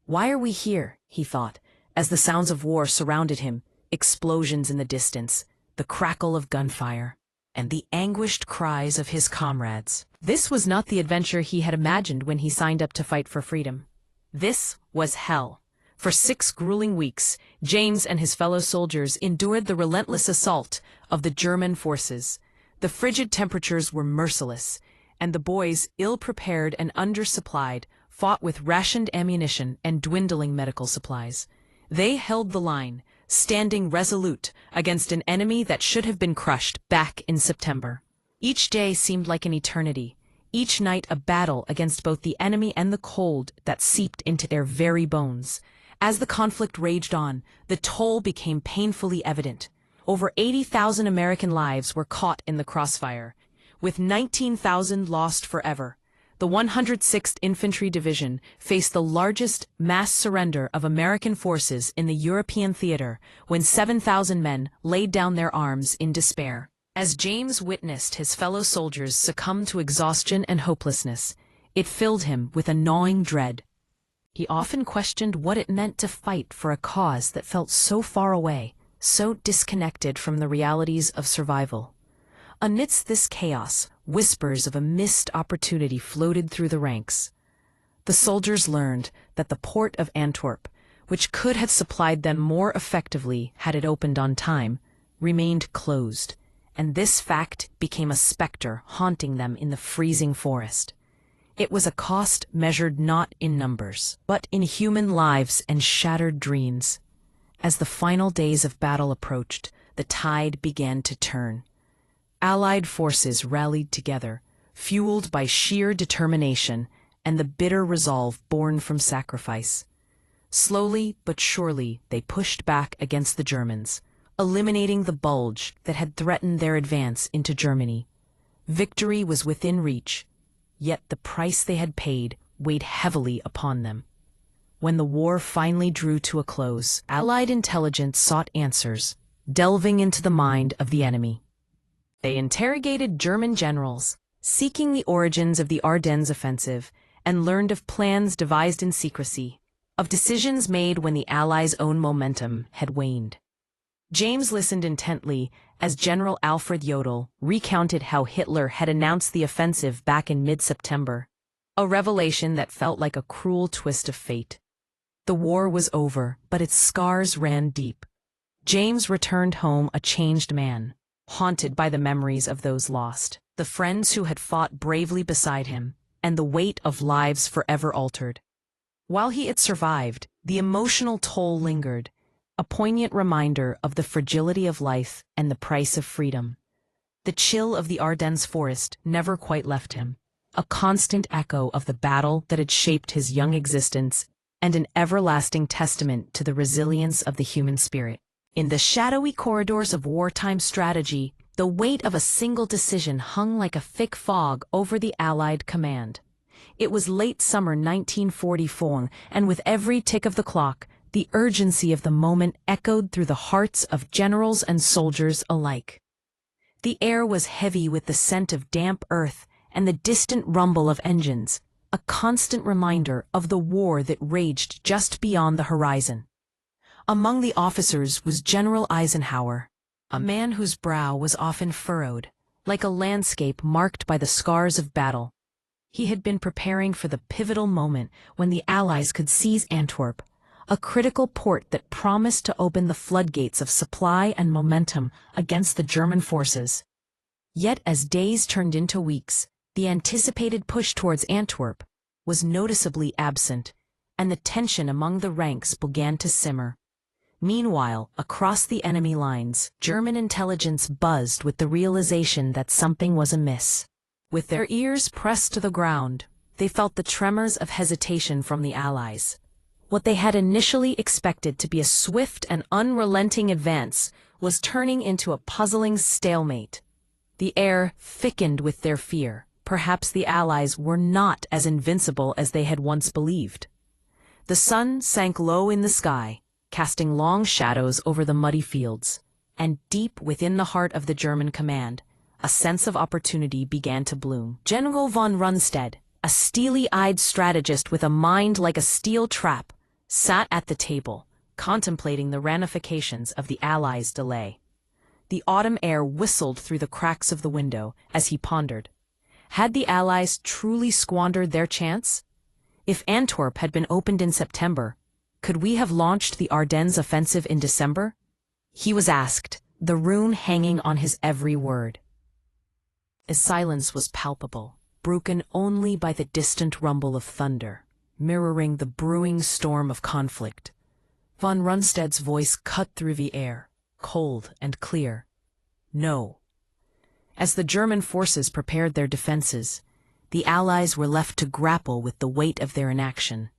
"Why are we here?" he thought, as the sounds of war surrounded him, explosions in the distance, the crackle of gunfire, and the anguished cries of his comrades. This was not the adventure he had imagined when he signed up to fight for freedom. This was hell. For 6 grueling weeks, James and his fellow soldiers endured the relentless assault of the German forces. The frigid temperatures were merciless, and the boys, ill-prepared and undersupplied, fought with rationed ammunition and dwindling medical supplies. They held the line, standing resolute against an enemy that should have been crushed back in September. Each day seemed like an eternity, each night a battle against both the enemy and the cold that seeped into their very bones. As the conflict raged on, the toll became painfully evident. Over 80,000 American lives were caught in the crossfire, with 19,000 lost forever. The 106th Infantry Division faced the largest mass surrender of American forces in the European theater when 7,000 men laid down their arms in despair. As James witnessed his fellow soldiers succumb to exhaustion and hopelessness, it filled him with a gnawing dread. He often questioned what it meant to fight for a cause that felt so far away, so disconnected from the realities of survival. Amidst this chaos, whispers of a missed opportunity floated through the ranks. The soldiers learned that the port of Antwerp, which could have supplied them more effectively had it opened on time, remained closed, and this fact became a specter haunting them in the freezing forest. It was a cost measured not in numbers, but in human lives and shattered dreams. As the final days of battle approached, the tide began to turn. Allied forces rallied together, fueled by sheer determination and the bitter resolve born from sacrifice. Slowly but surely they pushed back against the Germans, eliminating the bulge that had threatened their advance into Germany. Victory was within reach, yet the price they had paid weighed heavily upon them. When the war finally drew to a close, Allied intelligence sought answers, delving into the mind of the enemy. They interrogated German generals, seeking the origins of the Ardennes offensive, and learned of plans devised in secrecy, of decisions made when the Allies' own momentum had waned. James listened intently as General Alfred Jodl recounted how Hitler had announced the offensive back in mid-September, a revelation that felt like a cruel twist of fate. The war was over, but its scars ran deep. James returned home a changed man, haunted by the memories of those lost, the friends who had fought bravely beside him, and the weight of lives forever altered. While he had survived, the emotional toll lingered, a poignant reminder of the fragility of life and the price of freedom. The chill of the Ardennes forest never quite left him, a constant echo of the battle that had shaped his young existence and an everlasting testament to the resilience of the human spirit. In the shadowy corridors of wartime strategy, the weight of a single decision hung like a thick fog over the Allied command. It was late summer 1944, and with every tick of the clock, the urgency of the moment echoed through the hearts of generals and soldiers alike. The air was heavy with the scent of damp earth and the distant rumble of engines, a constant reminder of the war that raged just beyond the horizon. Among the officers was General Eisenhower, a man whose brow was often furrowed, like a landscape marked by the scars of battle. He had been preparing for the pivotal moment when the Allies could seize Antwerp, a critical port that promised to open the floodgates of supply and momentum against the German forces. Yet as days turned into weeks, the anticipated push towards Antwerp was noticeably absent, and the tension among the ranks began to simmer. Meanwhile, across the enemy lines, German intelligence buzzed with the realization that something was amiss. With their ears pressed to the ground, they felt the tremors of hesitation from the Allies. What they had initially expected to be a swift and unrelenting advance was turning into a puzzling stalemate. The air thickened with their fear. Perhaps the Allies were not as invincible as they had once believed. The sun sank low in the sky, casting long shadows over the muddy fields, and deep within the heart of the German command, a sense of opportunity began to bloom. General von Rundstedt, a steely-eyed strategist with a mind like a steel trap, sat at the table, contemplating the ramifications of the Allies' delay. The autumn air whistled through the cracks of the window as he pondered. Had the Allies truly squandered their chance? If Antwerp had been opened in September, Could we have launched the Ardennes offensive in December? He was asked, the rune hanging on his every word. His silence was palpable, broken only by the distant rumble of thunder, mirroring the brewing storm of conflict. Von Rundstedt's voice cut through the air, cold and clear. No. As the German forces prepared their defenses, the Allies were left to grapple with the weight of their inaction.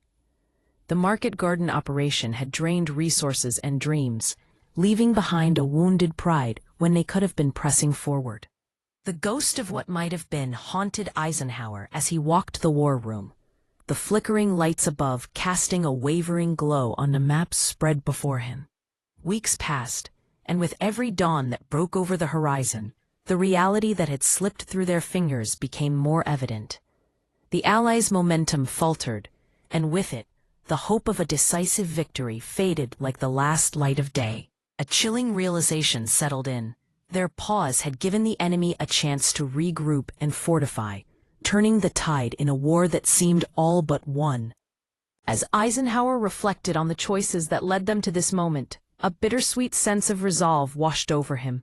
The market garden operation had drained resources and dreams, leaving behind a wounded pride when they could have been pressing forward. The ghost of what might have been haunted Eisenhower as he walked the war room, the flickering lights above casting a wavering glow on the maps spread before him. Weeks passed, and with every dawn that broke over the horizon, the reality that had slipped through their fingers became more evident. The Allies' momentum faltered, and with it, the hope of a decisive victory faded like the last light of day. A chilling realization settled in. Their pause had given the enemy a chance to regroup and fortify, turning the tide in a war that seemed all but won. As Eisenhower reflected on the choices that led them to this moment, a bittersweet sense of resolve washed over him.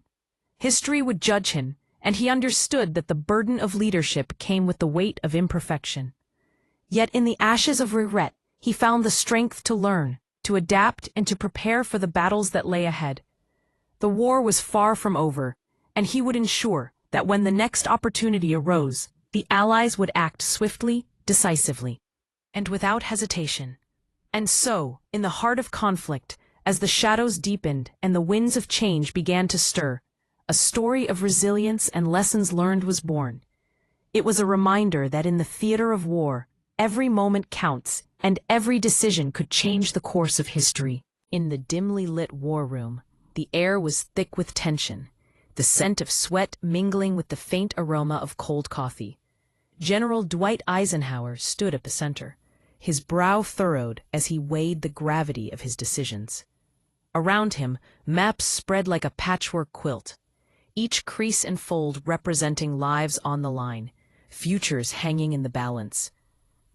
History would judge him, and he understood that the burden of leadership came with the weight of imperfection. Yet in the ashes of regret, he found the strength to learn, to adapt, and to prepare for the battles that lay ahead. The war was far from over, and he would ensure that when the next opportunity arose, the Allies would act swiftly, decisively, and without hesitation. And so, in the heart of conflict, as the shadows deepened and the winds of change began to stir, a story of resilience and lessons learned was born. It was a reminder that in the theater of war, every moment counts, and every decision could change the course of history. In the dimly lit war room, the air was thick with tension, the scent of sweat mingling with the faint aroma of cold coffee. General Dwight Eisenhower stood at the center, his brow furrowed as he weighed the gravity of his decisions. Around him, maps spread like a patchwork quilt, each crease and fold representing lives on the line, futures hanging in the balance.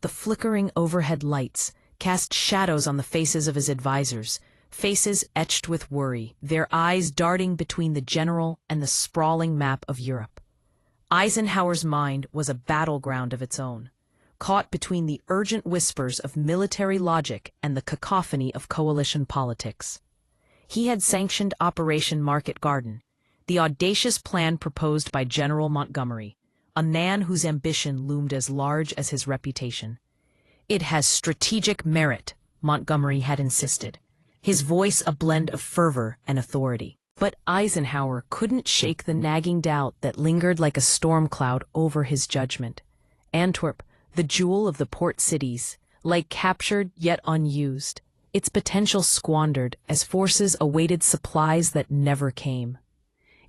The flickering overhead lights cast shadows on the faces of his advisors, faces etched with worry, their eyes darting between the general and the sprawling map of Europe. Eisenhower's mind was a battleground of its own, caught between the urgent whispers of military logic and the cacophony of coalition politics. He had sanctioned Operation Market Garden, the audacious plan proposed by General Montgomery, a man whose ambition loomed as large as his reputation. It has strategic merit, Montgomery had insisted, his voice a blend of fervor and authority. But Eisenhower couldn't shake the nagging doubt that lingered like a storm cloud over his judgment. Antwerp, the jewel of the port cities, lay captured yet unused, its potential squandered as forces awaited supplies that never came.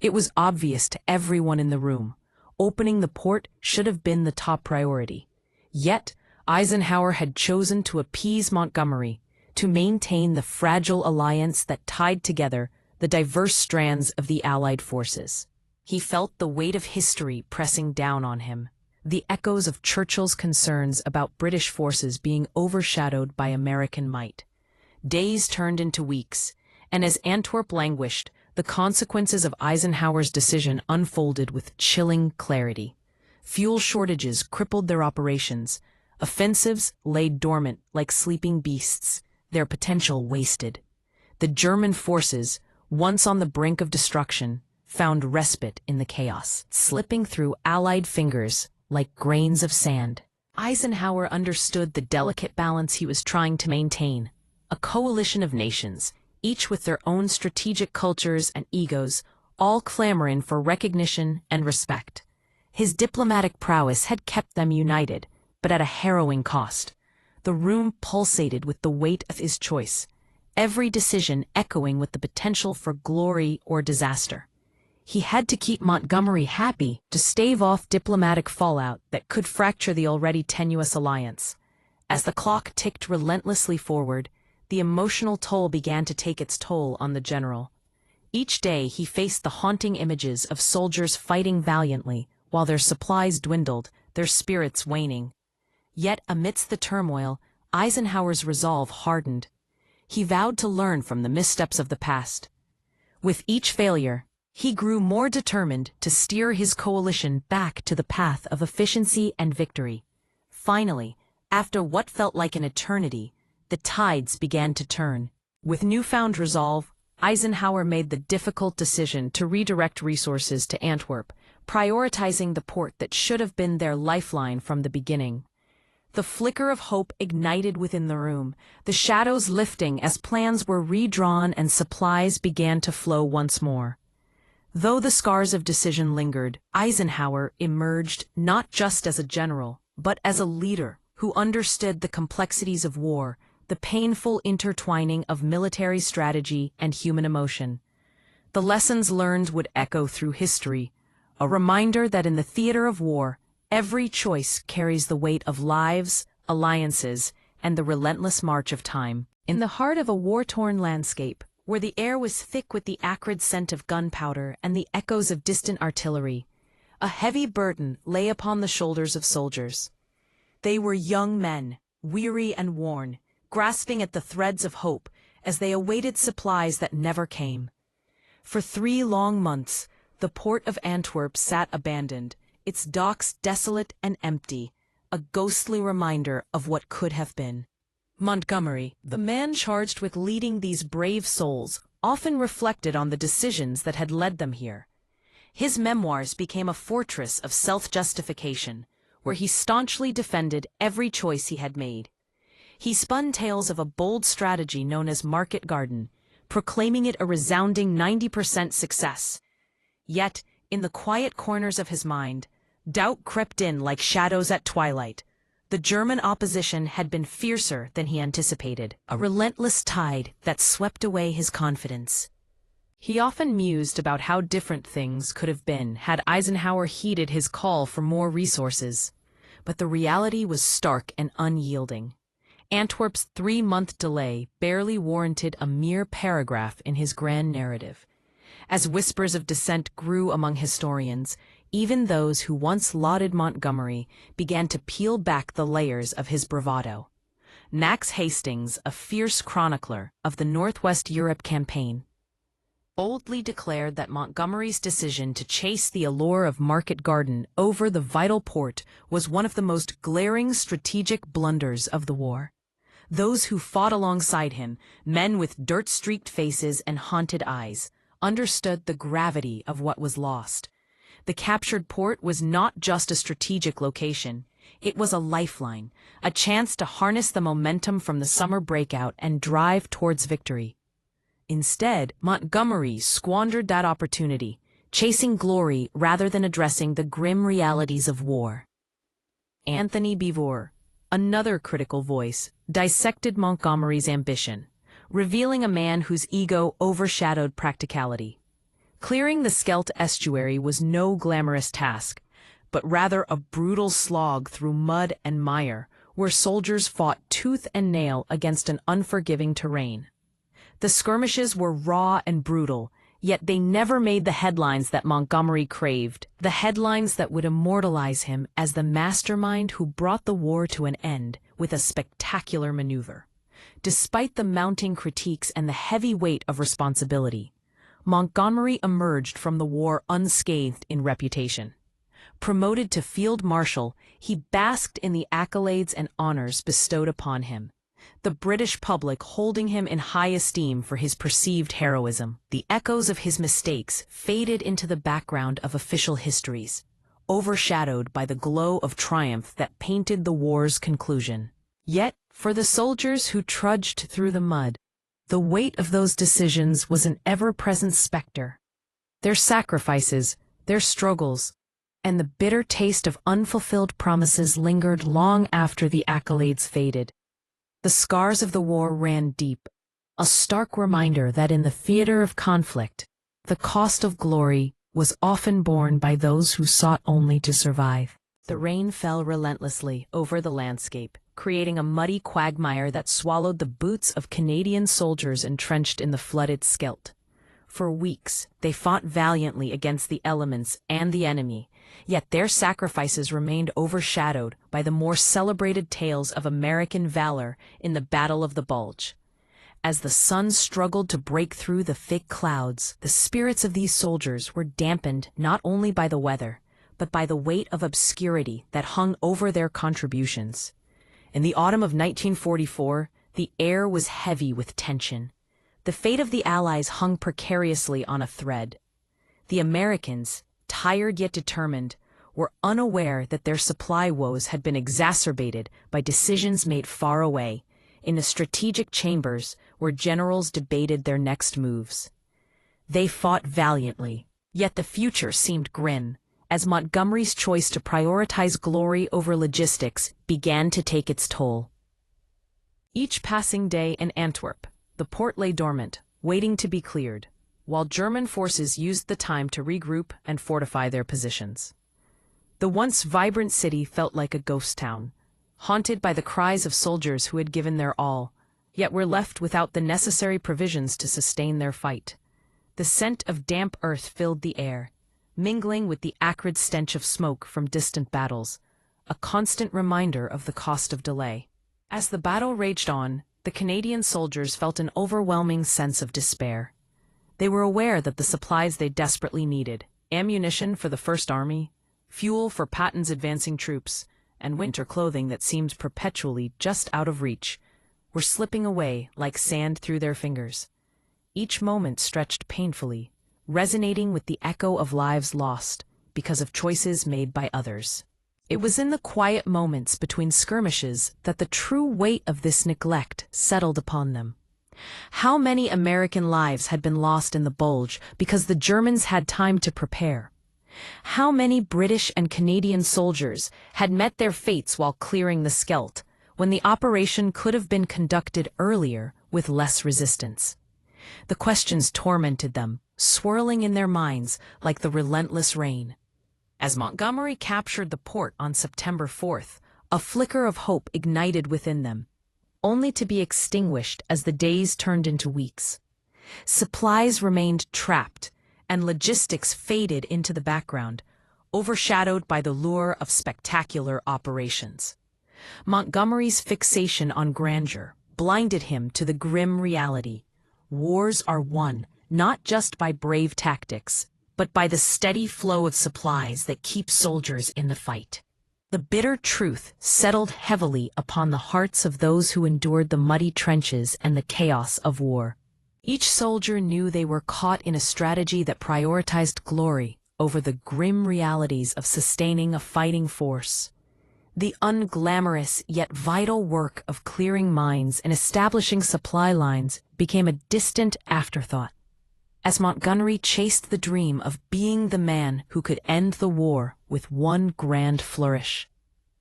It was obvious to everyone in the room. Opening the port should have been the top priority. Yet, Eisenhower had chosen to appease Montgomery, to maintain the fragile alliance that tied together the diverse strands of the Allied forces. He felt the weight of history pressing down on him, the echoes of Churchill's concerns about British forces being overshadowed by American might. Days turned into weeks, and as Antwerp languished, the consequences of Eisenhower's decision unfolded with chilling clarity. Fuel shortages crippled their operations. Offensives lay dormant like sleeping beasts, their potential wasted. The German forces, once on the brink of destruction, found respite in the chaos, slipping through Allied fingers like grains of sand. Eisenhower understood the delicate balance he was trying to maintain. A coalition of nations, each with their own strategic cultures and egos, all clamoring for recognition and respect. His diplomatic prowess had kept them united, but at a harrowing cost. The room pulsated with the weight of his choice, every decision echoing with the potential for glory or disaster. He had to keep Montgomery happy to stave off diplomatic fallout that could fracture the already tenuous alliance. As the clock ticked relentlessly forward, the emotional toll began to take its toll on the general. Each day he faced the haunting images of soldiers fighting valiantly while their supplies dwindled, their spirits waning. Yet amidst the turmoil, Eisenhower's resolve hardened. he vowed to learn from the missteps of the past. With each failure, he grew more determined to steer his coalition back to the path of efficiency and victory. Finally, after what felt like an eternity, the tides began to turn. With newfound resolve, Eisenhower made the difficult decision to redirect resources to Antwerp, prioritizing the port that should have been their lifeline from the beginning. The flicker of hope ignited within the room, the shadows lifting as plans were redrawn and supplies began to flow once more. Though the scars of decision lingered, Eisenhower emerged not just as a general, but as a leader who understood the complexities of war, the painful intertwining of military strategy and human emotion. The lessons learned would echo through history, a reminder that in the theater of war, every choice carries the weight of lives, alliances, and the relentless march of time. In the heart of a war-torn landscape, where the air was thick with the acrid scent of gunpowder and the echoes of distant artillery, a heavy burden lay upon the shoulders of soldiers. They were young men, weary and worn, grasping at the threads of hope as they awaited supplies that never came. For 3 long months, the port of Antwerp sat abandoned, its docks desolate and empty, a ghostly reminder of what could have been. Montgomery, the man charged with leading these brave souls, often reflected on the decisions that had led them here. His memoirs became a fortress of self-justification, where he staunchly defended every choice he had made. He spun tales of a bold strategy known as Market Garden, proclaiming it a resounding 90% success. Yet, in the quiet corners of his mind, doubt crept in like shadows at twilight. The German opposition had been fiercer than he anticipated, a relentless tide that swept away his confidence. He often mused about how different things could have been had Eisenhower heeded his call for more resources. But the reality was stark and unyielding. Antwerp's 3-month delay barely warranted a mere paragraph in his grand narrative. As whispers of dissent grew among historians, even those who once lauded Montgomery began to peel back the layers of his bravado. Max Hastings, a fierce chronicler of the Northwest Europe campaign, boldly declared that Montgomery's decision to chase the allure of Market Garden over the vital port was one of the most glaring strategic blunders of the war. Those who fought alongside him, men with dirt-streaked faces and haunted eyes, understood the gravity of what was lost. The captured port was not just a strategic location. It was a lifeline, a chance to harness the momentum from the summer breakout and drive towards victory. Instead, Montgomery squandered that opportunity, chasing glory rather than addressing the grim realities of war. Anthony Beevor, another critical voice, dissected Montgomery's ambition, revealing a man whose ego overshadowed practicality. Clearing the Scheldt estuary was no glamorous task, but rather a brutal slog through mud and mire, where soldiers fought tooth and nail against an unforgiving terrain. The skirmishes were raw and brutal, yet they never made the headlines that Montgomery craved, the headlines that would immortalize him as the mastermind who brought the war to an end with a spectacular maneuver. Despite the mounting critiques and the heavy weight of responsibility, Montgomery emerged from the war unscathed in reputation. Promoted to Field Marshal, he basked in the accolades and honors bestowed upon him, the British public holding him in high esteem for his perceived heroism. The echoes of his mistakes faded into the background of official histories, overshadowed by the glow of triumph that painted the war's conclusion. Yet, for the soldiers who trudged through the mud, the weight of those decisions was an ever-present specter. Their sacrifices, their struggles, and the bitter taste of unfulfilled promises lingered long after the accolades faded. The scars of the war ran deep, a stark reminder that in the theater of conflict, the cost of glory was often borne by those who sought only to survive. The rain fell relentlessly over the landscape, creating a muddy quagmire that swallowed the boots of Canadian soldiers entrenched in the flooded Scheldt. For weeks, they fought valiantly against the elements and the enemy, yet their sacrifices remained overshadowed by the more celebrated tales of American valor in the Battle of the Bulge. As the sun struggled to break through the thick clouds, the spirits of these soldiers were dampened not only by the weather, but by the weight of obscurity that hung over their contributions. In the autumn of 1944, the air was heavy with tension. The fate of the Allies hung precariously on a thread. The Americans, tired yet determined, were unaware that their supply woes had been exacerbated by decisions made far away, in the strategic chambers where generals debated their next moves. They fought valiantly, yet the future seemed grim, as Montgomery's choice to prioritize glory over logistics began to take its toll. Each passing day in Antwerp, the port lay dormant, waiting to be cleared, while German forces used the time to regroup and fortify their positions. The once vibrant city felt like a ghost town, haunted by the cries of soldiers who had given their all, yet were left without the necessary provisions to sustain their fight. The scent of damp earth filled the air, mingling with the acrid stench of smoke from distant battles, a constant reminder of the cost of delay. As the battle raged on, the Canadian soldiers felt an overwhelming sense of despair. They were aware that the supplies they desperately needed, ammunition for the First Army, fuel for Patton's advancing troops, and winter clothing that seemed perpetually just out of reach, were slipping away like sand through their fingers. Each moment stretched painfully, resonating with the echo of lives lost because of choices made by others. It was in the quiet moments between skirmishes that the true weight of this neglect settled upon them. How many American lives had been lost in the Bulge because the Germans had time to prepare? How many British and Canadian soldiers had met their fates while clearing the Scheldt, when the operation could have been conducted earlier with less resistance? The questions tormented them, swirling in their minds like the relentless rain. As Montgomery captured the port on September 4th, a flicker of hope ignited within them, only to be extinguished as the days turned into weeks. Supplies remained trapped, and logistics faded into the background, overshadowed by the lure of spectacular operations. Montgomery's fixation on grandeur blinded him to the grim reality. Wars are won not just by brave tactics, but by the steady flow of supplies that keep soldiers in the fight. The bitter truth settled heavily upon the hearts of those who endured the muddy trenches and the chaos of war. Each soldier knew they were caught in a strategy that prioritized glory over the grim realities of sustaining a fighting force. The unglamorous yet vital work of clearing mines and establishing supply lines became a distant afterthought, as Montgomery chased the dream of being the man who could end the war with one grand flourish.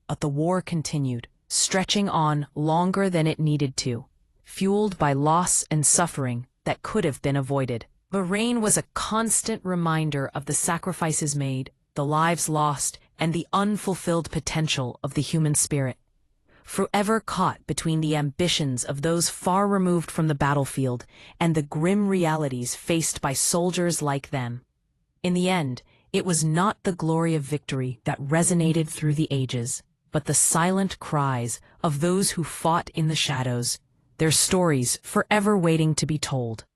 But the war continued, stretching on longer than it needed to, fueled by loss and suffering that could have been avoided. The rain was a constant reminder of the sacrifices made, the lives lost, and the unfulfilled potential of the human spirit. Forever caught between the ambitions of those far removed from the battlefield and the grim realities faced by soldiers like them. In the end, it was not the glory of victory that resonated through the ages, but the silent cries of those who fought in the shadows, their stories forever waiting to be told.